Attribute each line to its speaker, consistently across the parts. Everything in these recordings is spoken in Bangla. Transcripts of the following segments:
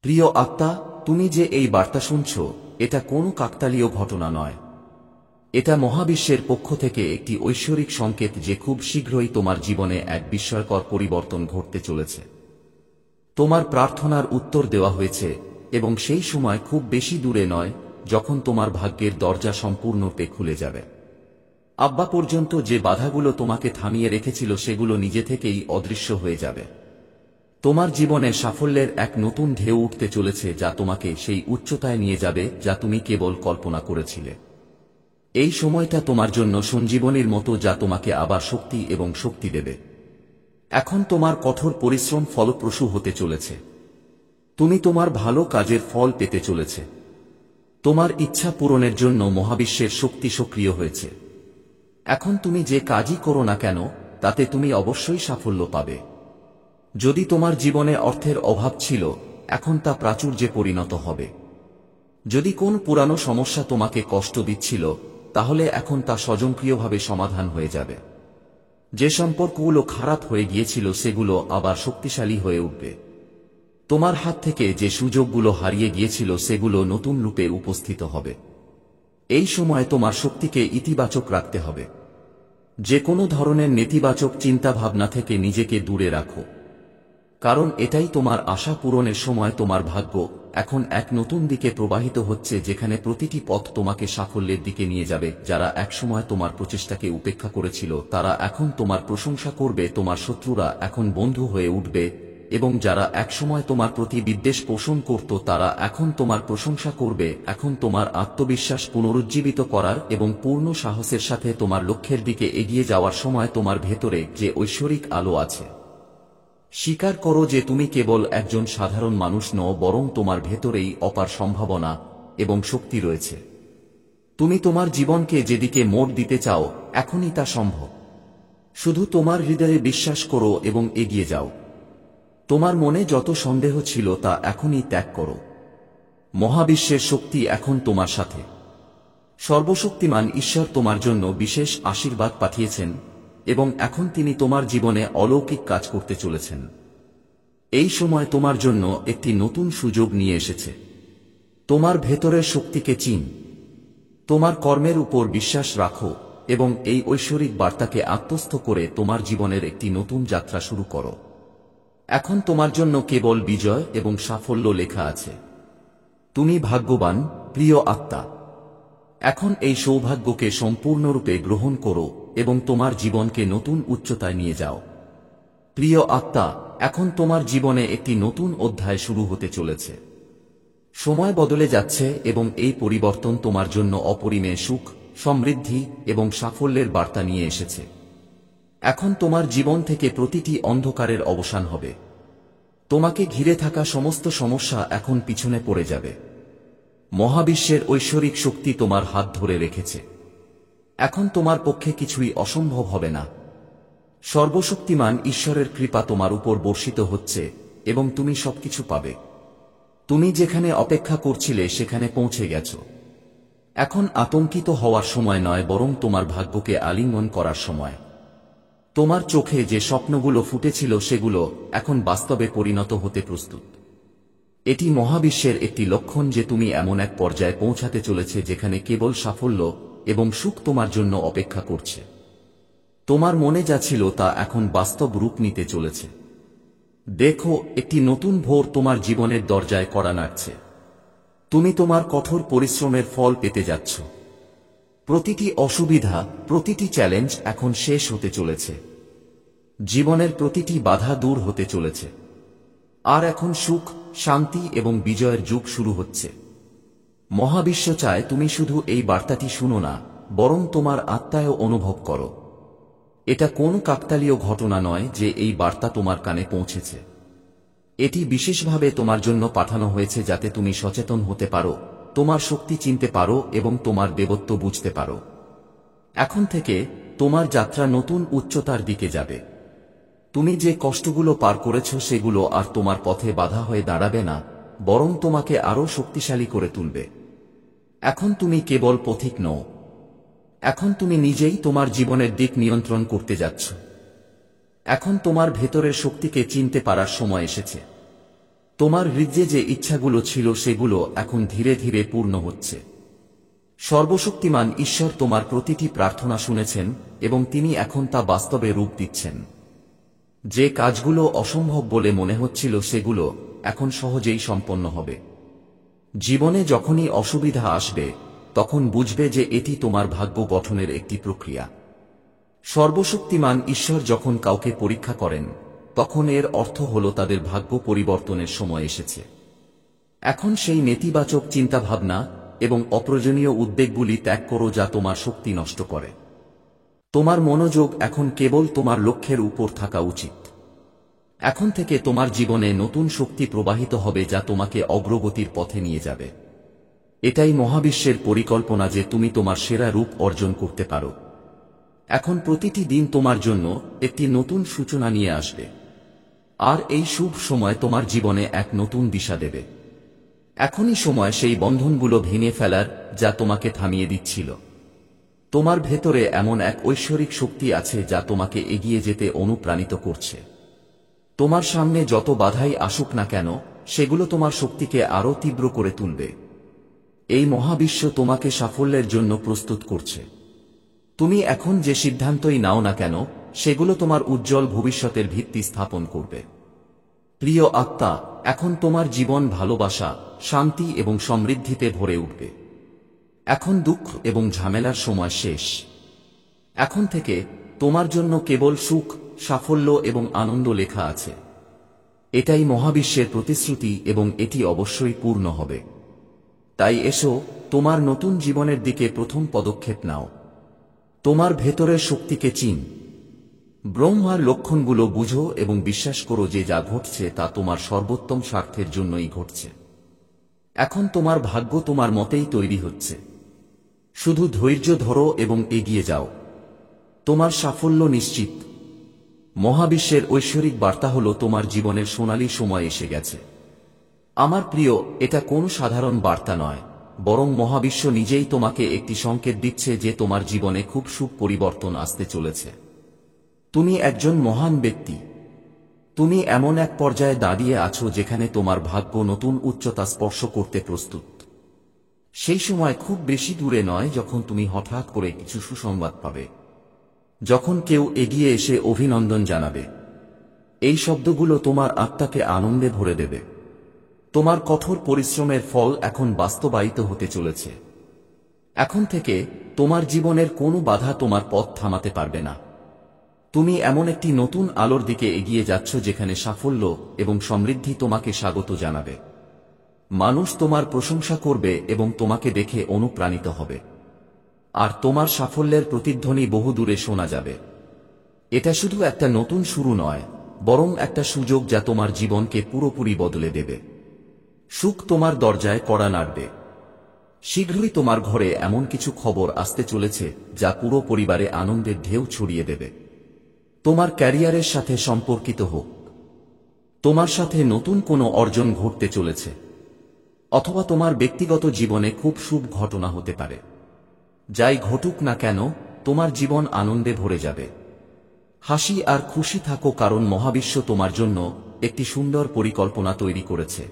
Speaker 1: প্রিয় আত্মা, তুমি যে এই বার্তা শুনছ, এটা কোনো কাকতালীয় ঘটনা নয়। এটা মহাবিশ্বের পক্ষ থেকে একটি ঐশ্বরিক সংকেত যে খুব শীঘ্রই তোমার জীবনে এক বিস্ময়কর পরিবর্তন ঘটতে চলেছে। তোমার প্রার্থনার উত্তর দেওয়া হয়েছে, এবং সেই সময় খুব বেশি দূরে নয় যখন তোমার ভাগ্যের দরজা সম্পূর্ণরূপে খুলে যাবে। আব্বা পর্যন্ত যে বাধাগুলো তোমাকে থামিয়ে রেখেছিল সেগুলো নিজে থেকেই অদৃশ্য হয়ে যাবে। তোমার জীবনে সাফল্যের এক নতুন ঢেউ উঠতে চলেছে যা তোমাকে সেই উচ্চতায় নিয়ে যাবে যা তুমি কেবল কল্পনা করেছিলে। এই সময়টা তোমার জন্য সঞ্জীবনীর মতো যা তোমাকে আবার শক্তি এবং শক্তি দেবে। এখন তোমার কঠোর পরিশ্রম ফলপ্রসূ হতে চলেছে। তুমি তোমার ভালো কাজের ফল পেতে চলেছে। তোমার ইচ্ছা পূরণের জন্য মহাবিশ্বের শক্তি সক্রিয় হয়েছে। এখন তুমি যে কাজই করো না কেন, তাতে তুমি অবশ্যই সাফল্য পাবে। যদি তোমার জীবনে অর্থের অভাব ছিল, এখন তা প্রাচুর্যে পরিণত হবে। যদি কোন পুরানো সমস্যা তোমাকে কষ্ট দিচ্ছিল, তাহলে এখন তা স্বয়ংক্রিয়ভাবে সমাধান হয়ে যাবে। যে সম্পর্কগুলো খারাপ হয়ে গিয়েছিল সেগুলো আবার শক্তিশালী হয়ে উঠবে। তোমার হাত থেকে যে সুযোগগুলো হারিয়ে গিয়েছিল সেগুলো নতুন রূপে উপস্থিত হবে। এই সময় তোমার শক্তিকে ইতিবাচক রাখতে হবে। যে কোনো ধরনের নেতিবাচক চিন্তাভাবনা থেকে নিজেকে দূরে রাখো, কারণ এটাই তোমার আশা পূরণের সময়। তোমার ভাগ্য এখন এক নতুন দিকে প্রবাহিত হচ্ছে, যেখানে প্রতিটি পথ তোমাকে সাফল্যের দিকে নিয়ে যাবে। যারা একসময় তোমার প্রচেষ্টাকে উপেক্ষা করেছিল তারা এখন তোমার প্রশংসা করবে। তোমার শত্রুরা এখন বন্ধু হয়ে উঠবে, এবং যারা একসময় তোমার প্রতি বিদ্বেষ পোষণ করত তারা এখন তোমার প্রশংসা করবে। এখন তোমার আত্মবিশ্বাস পুনরুজ্জীবিত করার এবং পূর্ণ সাহসের সাথে তোমার লক্ষ্যের দিকে এগিয়ে যাওয়ার সময়। তোমার ভেতরে যে ঐশ্বরিক আলো আছে, স্বীকার করো যে তুমি কেবল একজন সাধারণ মানুষ নও, বরং তোমার ভেতরেই অপার সম্ভাবনা এবং শক্তি রয়েছে। তুমি তোমার জীবনকে যেদিকে মোড় দিতে চাও, এখনই তা সম্ভব। শুধু তোমার হৃদয়ে বিশ্বাস করো এবং এগিয়ে যাও। তোমার মনে যত সন্দেহ ছিল তা এখনই ত্যাগ করো। মহাবিশ্বের শক্তি এখন তোমার সাথে। সর্বশক্তিমান ঈশ্বর তোমার জন্য বিশেষ আশীর্বাদ পাঠিয়েছেন, এবং এখন তিনি তোমার জীবনে অলৌকিক কাজ করতে চলেছেন। এই সময় তোমার জন্য একটি নতুন সুযোগ নিয়ে এসেছে। তোমার ভেতরের শক্তিকে চিন, তোমার কর্মের উপর বিশ্বাস রাখো, এবং এই ঐশ্বরিক বার্তাকে আত্মস্থ করে তোমার জীবনের একটি নতুন যাত্রা শুরু করো। এখন তোমার জন্য কেবল বিজয় এবং সাফল্য লেখা আছে। তুমি ভাগ্যবান, প্রিয় আত্মা। এখন এই সৌভাগ্যকে সম্পূর্ণরূপে গ্রহণ করো এবং তোমার জীবনকে নতুন উচ্চতায় নিয়ে যাও। প্রিয় আত্মা, এখন তোমার জীবনে একটি নতুন অধ্যায় শুরু হতে চলেছে। সময় বদলে যাচ্ছে এবং এই পরিবর্তন তোমার জন্য অপরিমেয় সুখ, সমৃদ্ধি এবং সাফল্যের বার্তা নিয়ে এসেছে। এখন তোমার জীবন থেকে প্রতিটি অন্ধকারের অবসান হবে। তোমাকে ঘিরে থাকা সমস্ত সমস্যা এখন পিছনে পড়ে যাবে। মহাবিশ্বের ঐশ্বরিক শক্তি তোমার হাত ধরে রেখেছে। এখন তোমার পক্ষে কিছুই অসম্ভব হবে না। সর্বশক্তিমান ঈশ্বরের কৃপা তোমার উপর বর্ষিত হচ্ছে এবং তুমি সবকিছু পাবে। তুমি যেখানে অপেক্ষা করছিলে সেখানে পৌঁছে গেছ। এখন আতঙ্কিত হওয়ার সময় নয়, বরং তোমার ভাগ্যকে আলিঙ্গন করার সময়। তোমার চোখে যে স্বপ্নগুলো ফুটেছিল সেগুলো এখন বাস্তবে পরিণত হতে প্রস্তুত। এটি মহাবিশ্বের একটি লক্ষণ যে তুমি এমন এক পর্যায়ে পৌঁছাতে চলেছে যেখানে কেবল সাফল্য এবং সুখ তোমার জন্য অপেক্ষা করছে। তোমার মনে যা ছিল তা এখন বাস্তব রূপ নিতে চলেছে। দেখো, একটি নতুন ভোর তোমার জীবনের দরজায় কড়া নাড়ছে। তুমি তোমার কঠোর পরিশ্রমের ফল পেতে যাচ্ছ। প্রতিটি অসুবিধা, প্রতিটি চ্যালেঞ্জ এখন শেষ হতে চলেছে। জীবনের প্রতিটি বাধা দূর হতে চলেছে। আর এখন সুখ, শান্তি এবং বিজয়ের যুগ শুরু হচ্ছে। মহাবিশ্ব চায় তুমি শুধু এই বার্তাটি শুনো না, বরং তোমার আত্মায়ও অনুভব করো। এটা কোন কাকতালীয় ঘটনা নয় যে এই বার্তা তোমার কানে পৌঁছেছে। এটি বিশেষভাবে তোমার জন্য পাঠানো হয়েছে যাতে তুমি সচেতন হতে পারো, তোমার শক্তি চিনতে পারো এবং তোমার দেবত্ব বুঝতে পারো। এখন থেকে তোমার যাত্রা নতুন উচ্চতার দিকে যাবে। তুমি যে কষ্টগুলো পার করেছ সেগুলো আর তোমার পথে বাধা হয়ে দাঁড়াবে না, বরং তোমাকে আরও শক্তিশালী করে তুলবে। এখন তুমি কেবল পথিক নও, এখন তুমি নিজেই তোমার জীবনের দিক নিয়ন্ত্রণ করতে যাচ্ছ। এখন তোমার ভেতরের শক্তিকে চিনতে পারার সময় এসেছে। তোমার হৃদয়ে যে ইচ্ছাগুলো ছিল সেগুলো এখন ধীরে ধীরে পূর্ণ হচ্ছে। সর্বশক্তিমান ঈশ্বর তোমার প্রতিটি প্রার্থনা শুনেছেন এবং তিনি এখন তা বাস্তবে রূপ দিচ্ছেন। যে কাজগুলো অসম্ভব বলে মনে হচ্ছিল সেগুলো এখন সহজেই সম্পন্ন হবে। জীবনে যখনই অসুবিধা আসবে তখন বুঝবে যে এটি তোমার ভাগ্য গঠনের একটি প্রক্রিয়া। সর্বশক্তিমান ঈশ্বর যখন কাউকে পরীক্ষা করেন তখন এর অর্থ হল তাদের ভাগ্য পরিবর্তনের সময় এসেছে। এখন সেই নেতিবাচক চিন্তাভাবনা এবং অপ্রয়োজনীয় উদ্বেগগুলি ত্যাগ করো যা তোমার শক্তি নষ্ট করে। তোমার মনোযোগ এখন কেবল তোমার লক্ষ্যের উপর থাকা উচিত। এখন থেকে তোমার জীবনে নতুন শক্তি প্রবাহিত হবে যা তোমাকে অগ্রগতির পথে নিয়ে যাবে। এটাই মহাবিশ্বের পরিকল্পনা যে তুমি তোমার সেরা রূপ অর্জন করতে পারো। এখন প্রতিটি দিন তোমার জন্য একটি নতুন সূচনা নিয়ে আসবে, আর এই শুভ সময় তোমার জীবনে এক নতুন দিশা দেবে। এখনই সময় সেই বন্ধনগুলো ভেঙে ফেলার যা তোমাকে থামিয়ে দিচ্ছিল। তোমার ভেতরে এমন এক ঐশ্বরিক শক্তি আছে যা তোমাকে এগিয়ে যেতে অনুপ্রাণিত করছে। তোমার সামনে যত বাধাই আসুক না কেন সেগুলো তোমার শক্তিকে আরও তীব্র করে তুলবে। এই মহাবিশ্ব তোমাকে সাফল্যের জন্য প্রস্তুত করছে। তুমি এখন যে সিদ্ধান্তই নাও না কেন সেগুলো তোমার উজ্জ্বল ভবিষ্যতের ভিত্তি স্থাপন করবে। প্রিয় আত্মা, এখন তোমার জীবন ভালোবাসা, শান্তি এবং সমৃদ্ধিতে ভরে উঠবে। এখন দুঃখ এবং ঝামেলার সময় শেষ। এখন থেকে তোমার জন্য কেবল সুখ, সাফল্য এবং আনন্দ লেখা আছে। এটাই মহাবিশ্বের প্রতিশ্রুতি এবং এটি অবশ্যই পূর্ণ হবে। তাই এসো, তোমার নতুন জীবনের দিকে প্রথম পদক্ষেপ নাও। তোমার ভেতরের শক্তিকে চিন, ব্রহ্মার লক্ষণগুলো বুঝো এবং বিশ্বাস করো যে যা ঘটছে তা তোমার সর্বোত্তম স্বার্থের জন্যই ঘটছে। এখন তোমার ভাগ্য তোমার মতেই তৈরি হচ্ছে। শুধু ধৈর্য ধরো এবং এগিয়ে যাও। তোমার সাফল্য নিশ্চিত। মহাবিশ্বের ঐশ্বরিক বার্তা হল তোমার জীবনের সোনালী সময় এসে গেছে। আমার প্রিয়, এটা কোনো সাধারণ বার্তা নয়, বরং মহাবিশ্ব নিজেই তোমাকে একটি সংকেত দিচ্ছে যে তোমার জীবনে খুব শুভ পরিবর্তন আসতে চলেছে। তুমি একজন মহান ব্যক্তি। তুমি এমন এক পর্যায়ে দাঁড়িয়ে আছো যেখানে তোমার ভাগ্য নতুন উচ্চতা স্পর্শ করতে প্রস্তুত। সেই সময় খুব বেশি দূরে নয় যখন তুমি হঠাৎ করে কিছু সুসংবাদ পাবে, যখন কেউ এগিয়ে এসে অভিনন্দন জানাবে। এই শব্দগুলো তোমার আত্মাকে আনন্দে ভরে দেবে। তোমার কঠোর পরিশ্রমের ফল এখন বাস্তবায়িত হতে চলেছে। এখন থেকে তোমার জীবনের কোনো বাধা তোমার পথ থামাতে পারবে না। তুমি এমন একটি নতুন আলোর দিকে এগিয়ে যাচ্ছ যেখানে সাফল্য এবং সমৃদ্ধি তোমাকে স্বাগত জানাবে। মানুষ তোমার প্রশংসা করবে এবং তোমাকে দেখে অনুপ্রাণিত হবে, আর তোমার সাফল্যের প্রতিধ্বনি বহুদূরে শোনা যাবে। এটা শুধু একটা নতুন শুরু নয়, বরং একটা সুযোগ যা তোমার জীবনকে পুরোপুরি বদলে দেবে। সুখ তোমার দরজায় কড়া নাড়বে। শীঘ্রই তোমার ঘরে এমন কিছু খবর আসতে চলেছে যা পুরো পরিবারে আনন্দের ঢেউ ছড়িয়ে দেবে। তোমার ক্যারিয়ারের সাথে সম্পর্কিত হোক, তোমার সাথে নতুন কোনো অর্জন ঘটতে চলেছে, অথবা তোমার ব্যক্তিগত জীবনে খুব শুভ ঘটনা হতে পারে। যাই ঘটুক না কেন, তোমার জীবন আনন্দে ভরে যাবে। হাসি আর খুশি থাকো, কারণ মহাবিশ্ব তোমার জন্য একটি সুন্দর পরিকল্পনা তৈরি করেছে।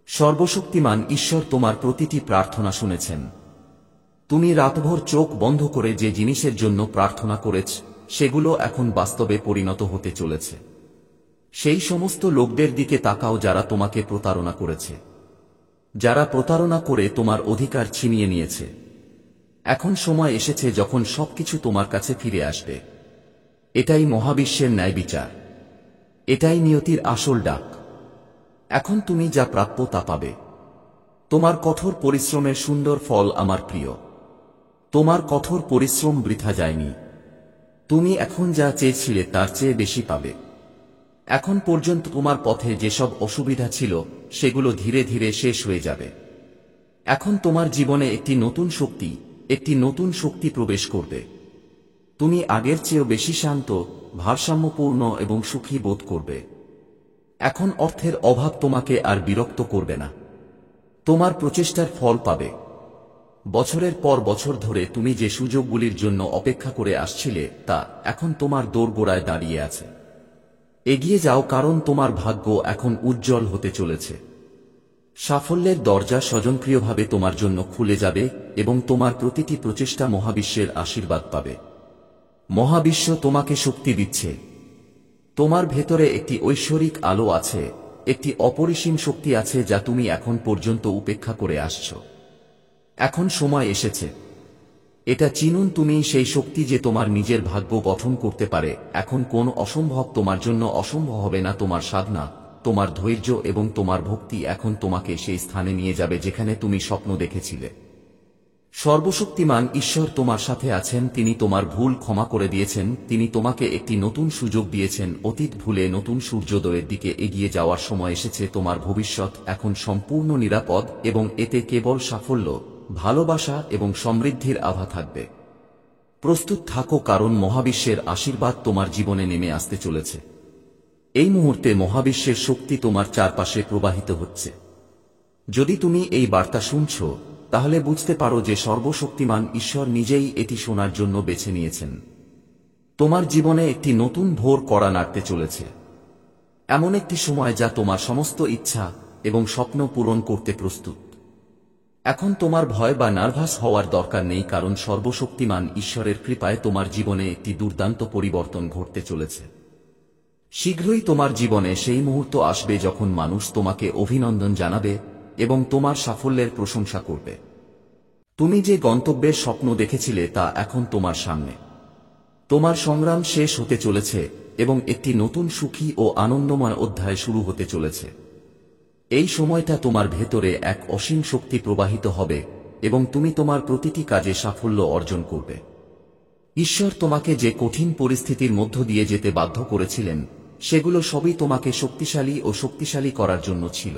Speaker 1: সর্বশক্তিমান ঈশ্বর তোমার প্রতিটি প্রার্থনা শুনেছেন। তুমি রাতভর চোখ বন্ধ করে যে জিনিসের জন্য প্রার্থনা করেছ সেগুলো এখন বাস্তবে পরিণত হতে চলেছে। সেই সমস্ত লোকদের দিকে তাকাও যারা তোমাকে প্রতারণা করেছে, যারা প্রতারণা করে তোমার অধিকার ছিনিয়ে নিয়েছে। এখন সময় এসেছে যখন সবকিছু তোমার কাছে ফিরে আসবে। এটাই মহাবিশ্বের ন্যায় বিচার। এটাই নিয়তির আসল ডাক। এখন তুমি যা প্রাপ্য তা পাবে। তোমার কঠোর পরিশ্রমের সুন্দর ফল আমার প্রিয়। তোমার কঠোর পরিশ্রম বৃথা যায়নি। তুমি এখন যা চেয়েছিলে তার চেয়ে বেশি পাবে। এখন পর্যন্ত তোমার পথে যেসব অসুবিধা ছিল সেগুলো ধীরে ধীরে শেষ হয়ে যাবে। এখন তোমার জীবনে একটি নতুন শক্তি প্রবেশ করবে। তুমি আগের চেয়েও বেশি শান্ত, ভারসাম্যপূর্ণ এবং সুখী বোধ করবে। এখন অর্থের অভাব তোমাকে আর বিরক্ত করবে না। তোমার প্রচেষ্টার ফল পাবে। বছরের পর বছর ধরে তুমি যে সুযোগগুলির জন্য অপেক্ষা করে আসছিলে তা এখন তোমার দোরগোড়ায় দাঁড়িয়ে আছে। এগিয়ে যাও, কারণ তোমার ভাগ্য এখন উজ্জ্বল হতে চলেছে। সাফল্যের দরজা স্বয়ংক্রিয়ভাবে তোমার জন্য খুলে যাবে এবং তোমার প্রতিটি প্রচেষ্টা মহাবিশ্বের আশীর্বাদ পাবে। মহাবিশ্ব তোমাকে শক্তি দিচ্ছে। তোমার ভেতরে একটি ঐশ্বরিক আলো আছে, একটি অপরিসীম শক্তি আছে যা তুমি এখন পর্যন্ত উপেক্ষা করে আসছো। এখন সময় এসেছে। এটা চিনুন, তুমি সেই শক্তি যে তোমার নিজের ভাগ্য গঠন করতে পারে। এখন কোন অসম্ভব তোমার জন্য অসম্ভব হবে না। তোমার সাধনা, তোমার ধৈর্য এবং তোমার ভক্তি এখন তোমাকে সেই স্থানে নিয়ে যাবে যেখানে তুমি স্বপ্ন দেখেছিলে। সর্বশক্তিমান ঈশ্বর তোমার সাথে আছেন। তিনি তোমার ভুল ক্ষমা করে দিয়েছেন। তিনি তোমাকে একটি নতুন সুযোগ দিয়েছেন। অতীত ভুলে নতুন সূর্যোদয়ের দিকে এগিয়ে যাওয়ার সময় এসেছে। তোমার ভবিষ্যৎ এখন সম্পূর্ণ নিরাপদ এবং এতে কেবল সাফল্য, ভালোবাসা এবং সমৃদ্ধির আভা থাকবে। প্রস্তুত থাকো, কারণ মহাবিশ্বের আশীর্বাদ তোমার জীবনে নেমে আসতে চলেছে। এই মুহূর্তে মহাবিশ্বের শক্তি তোমার চারপাশে প্রবাহিত হচ্ছে। যদি তুমি এই বার্তা শুনছ, তাহলে বুঝতে পারো যে সর্বশক্তিমান ঈশ্বর নিজেই এটি শোনার জন্য বেছে নিয়েছেন। তোমার জীবনে একটি নতুন ভোর কড়া নাড়তে চলেছে। এমন একটি সময় যা তোমার সমস্ত ইচ্ছা এবং স্বপ্ন পূরণ করতে প্রস্তুত। এখন তোমার ভয় বা নার্ভাস হওয়ার দরকার নেই, কারণ সর্বশক্তিমান ঈশ্বরের কৃপায় তোমার জীবনে একটি দুর্দান্ত পরিবর্তন ঘটতে চলেছে। শীঘ্রই তোমার জীবনে সেই মুহূর্ত আসবে যখন মানুষ তোমাকে অভিনন্দন জানাবে এবং তোমার সাফল্যের প্রশংসা করবে। তুমি যে গন্তব্যের স্বপ্ন দেখেছিলে তা এখন তোমার সামনে। তোমার সংগ্রাম শেষ হতে চলেছে এবং একটি নতুন সুখী ও আনন্দময় অধ্যায় শুরু হতে চলেছে। এই সময়টা তোমার ভেতরে এক অসীম শক্তি প্রবাহিত হবে এবং তুমি তোমার প্রতিটি কাজে সাফল্য অর্জন করবে। ঈশ্বর তোমাকে যে কঠিন পরিস্থিতির মধ্য দিয়ে যেতে বাধ্য করেছিলেন, সেগুলো সবই তোমাকে শক্তিশালী ও শক্তিশালী করার জন্য ছিল।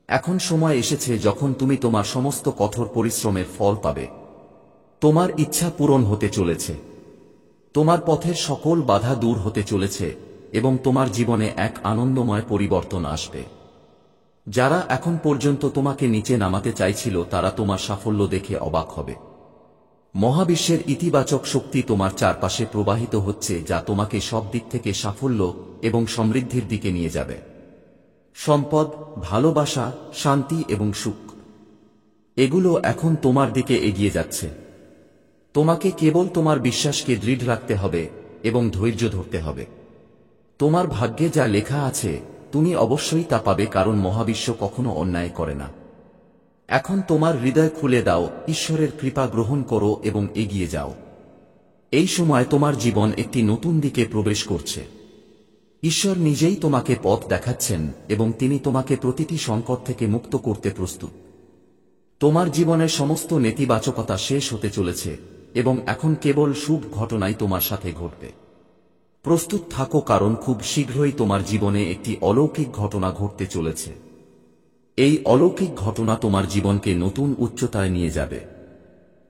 Speaker 1: এখন সময় এসেছে যখন তুমি তোমার সমস্ত কঠোর পরিশ্রমের ফল পাবে। তোমার ইচ্ছা পূরণ হতে চলেছে। তোমার পথের সকল বাধা দূর হতে চলেছে এবং তোমার জীবনে এক আনন্দময় পরিবর্তন আসবে। যারা এখন পর্যন্ত তোমাকে নিচে নামাতে চাইছিল, তারা তোমার সাফল্য দেখে অবাক হবে। মহাবিশ্বের ইতিবাচক শক্তি তোমার চারপাশে প্রবাহিত হচ্ছে, যা তোমাকে সব দিক থেকে সাফল্য এবং সমৃদ্ধির দিকে নিয়ে যাবে। সম্পদ, ভালোবাসা, শান্তি এবং সুখ, এগুলো এখন তোমার দিকে এগিয়ে যাচ্ছে। তোমাকে কেবল তোমার বিশ্বাসকে দৃঢ় রাখতে হবে এবং ধৈর্য ধরতে হবে। তোমার ভাগ্যে যা লেখা আছে তুমি অবশ্যই তা পাবে, কারণ মহাবিশ্ব কখনো অন্যায় করে না। এখন তোমার হৃদয় খুলে দাও, ঈশ্বরের কৃপা গ্রহণ করো এবং এগিয়ে যাও। এই সময় তোমার জীবন একটি নতুন দিকে প্রবেশ করছে। ঈশ্বর নিজেই তোমাকে পথ দেখাচ্ছেন এবং তিনি তোমাকে প্রতিটি সংকট থেকে মুক্ত করতে প্রস্তুত। তোমার জীবনের সমস্ত নেতিবাচকতা শেষ হতে চলেছে এবং এখন কেবল শুভ ঘটনাই তোমার সাথে ঘটবে। প্রস্তুত থাকো, কারণ খুব শীঘ্রই তোমার জীবনে একটি অলৌকিক ঘটনা ঘটতে চলেছে। এই অলৌকিক ঘটনা তোমার জীবনকে নতুন উচ্চতায় নিয়ে যাবে।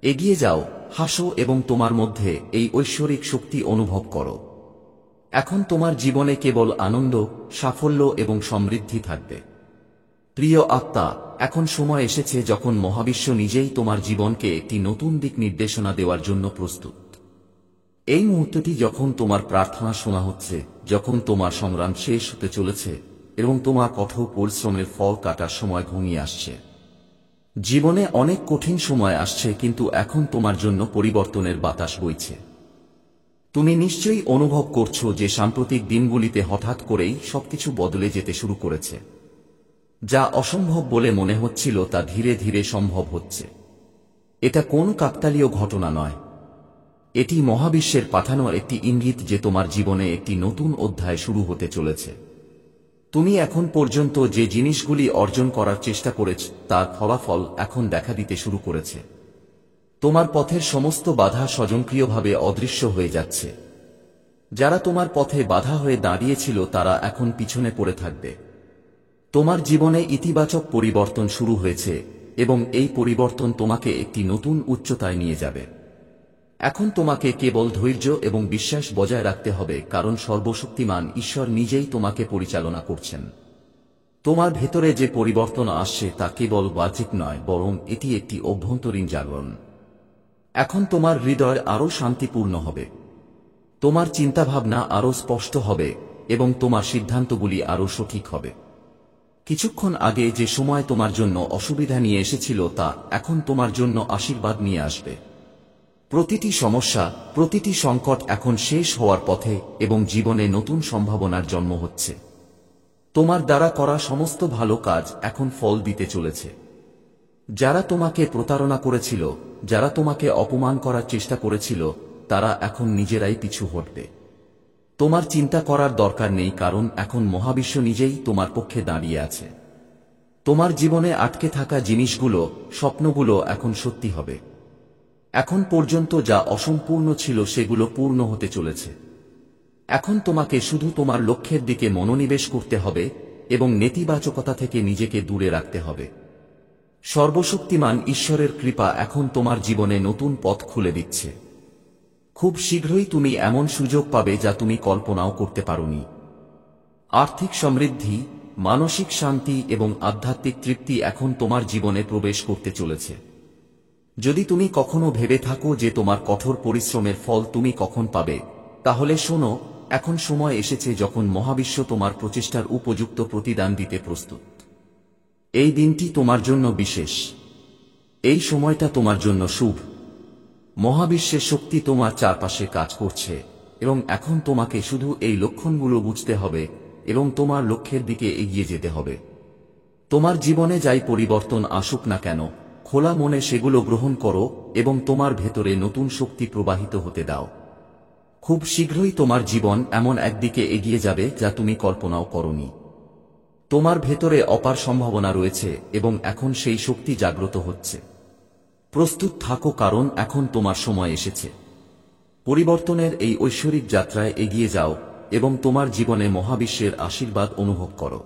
Speaker 1: এগিয়ে যাও, হাসো এবং তোমার মধ্যে এই ঐশ্বরিক শক্তি অনুভব করো। এখন তোমার জীবনে কেবল আনন্দ, সাফল্য এবং সমৃদ্ধি থাকবে। প্রিয় আত্মা, এখন সময় এসেছে যখন মহাবিশ্ব নিজেই তোমার জীবনকে একটি নতুন দিক নির্দেশনা দেওয়ার জন্য প্রস্তুত। এই মুহূর্তটি যখন তোমার প্রার্থনা শোনা হচ্ছে, যখন তোমার সংগ্রাম শেষ হতে চলেছে এবং তোমার কঠোর পরিশ্রমের ফল কাটার সময় ঘনিয়ে আসছে। জীবনে অনেক কঠিন সময় আসছে, কিন্তু এখন তোমার জন্য পরিবর্তনের বাতাস বইছে। তুমি নিশ্চয়ই অনুভব করছো যে সাম্প্রতিক দিনগুলিতে হঠাৎ করেই সবকিছু বদলে যেতে শুরু করেছে। যা অসম্ভব বলে মনে হচ্ছিল তা ধীরে ধীরে সম্ভব হচ্ছে। এটা কোন কাকতালীয় ঘটনা নয়। এটি মহাবিশ্বের পাঠানো একটি ইঙ্গিত যে তোমার জীবনে একটি নতুন অধ্যায় শুরু হতে চলেছে। তুমি এখন পর্যন্ত যে জিনিসগুলি অর্জন করার চেষ্টা করেছ তার ফলাফল এখন দেখা দিতে শুরু করেছে। তোমার পথের সমস্ত বাধা স্বয়ংক্রিয়ভাবে অদৃশ্য হয়ে যাচ্ছে। যারা তোমার পথে বাধা হয়ে দাঁড়িয়েছিল তারা এখন পিছনে পড়ে থাকবে। তোমার জীবনে ইতিবাচক পরিবর্তন শুরু হয়েছে এবং এই পরিবর্তন তোমাকে একটি নতুন উচ্চতায় নিয়ে যাবে। এখন তোমাকে কেবল ধৈর্য এবং বিশ্বাস বজায় রাখতে হবে, কারণ সর্বশক্তিমান ঈশ্বর নিজেই তোমাকে পরিচালনা করছেন। তোমার ভেতরে যে পরিবর্তন আসছে তা কেবল বাহ্যিক নয়, বরং এটি একটি অভ্যন্তরীণ জাগরণ। এখন তোমার হৃদয় আরও শান্তিপূর্ণ হবে। তোমার চিন্তাভাবনা আরও স্পষ্ট হবে এবং তোমার সিদ্ধান্তগুলি আরও সঠিক হবে। কিছুক্ষণ আগে যে সময় তোমার জন্য অসুবিধা নিয়ে এসেছিল তা এখন তোমার জন্য আশীর্বাদ নিয়ে আসবে। প্রতিটি সমস্যা, প্রতিটি সংকট এখন শেষ হওয়ার পথে এবং জীবনে নতুন সম্ভাবনার জন্ম হচ্ছে। তোমার দ্বারা করা সমস্ত ভালো কাজ এখন ফল দিতে চলেছে। যারা তোমাকে প্রতারণা করেছিল, যারা তোমাকে অপমান করার চেষ্টা করেছিল, তারা এখন নিজেরাই পিছু হটবে। তোমার চিন্তা করার দরকার নেই, কারণ এখন মহাবিশ্ব নিজেই তোমার পক্ষে দাঁড়িয়ে আছে। তোমার জীবনে আটকে থাকা জিনিসগুলো, স্বপ্নগুলো এখন সত্যি হবে। এখন পর্যন্ত যা অসম্পূর্ণ ছিল সেগুলো পূর্ণ হতে চলেছে। এখন তোমাকে শুধু তোমার লক্ষ্যের দিকে মনোনিবেশ করতে হবে এবং নেতিবাচকতা থেকে নিজেকে দূরে রাখতে হবে। সর্বশক্তিমান ঈশ্বরের কৃপা এখন তোমার জীবনে নতুন পথ খুলে দিচ্ছে। খুব শীঘ্রই তুমি এমন সুযোগ পাবে যা তুমি কল্পনাও করতে পারোনি। আর্থিক সমৃদ্ধি, মানসিক শান্তি এবং আধ্যাত্মিক তৃপ্তি এখন তোমার জীবনে প্রবেশ করতে চলেছে। যদি তুমি কখনো ভেবে থাকো যে তোমার কঠোর পরিশ্রমের ফল তুমি কখন পাবে, তাহলে শোনো, এখন সময় এসেছে যখন মহাবিশ্ব তোমার প্রচেষ্টার উপযুক্ত প্রতিদান দিতে প্রস্তুত। এই দিনটি তোমার জন্য বিশেষ। এই সময়টা তোমার জন্য শুভ। মহাবিশ্বের শক্তি তোমার চারপাশে কাজ করছে এবং এখন তোমাকে শুধু এই লক্ষণগুলো বুঝতে হবে এবং তোমার লক্ষ্যের দিকে এগিয়ে যেতে হবে। তোমার জীবনে যাই পরিবর্তন আসুক না কেন, খোলা মনে সেগুলো গ্রহণ করো এবং তোমার ভেতরে নতুন শক্তি প্রবাহিত হতে দাও। খুব শীঘ্রই তোমার জীবন এমন একদিকে এগিয়ে যাবে যা তুমি কল্পনাও করোনি। তোমার ভেতরে অপার সম্ভাবনা রয়েছে এবং এখন সেই শক্তি জাগ্রত হচ্ছে। প্রস্তুত থাকো, কারণ এখন তোমার সময় এসেছে। পরিবর্তনের এই ঐশ্বরিক যাত্রায় এগিয়ে যাও এবং তোমার জীবনে মহাবিশ্বের আশীর্বাদ অনুভব করো।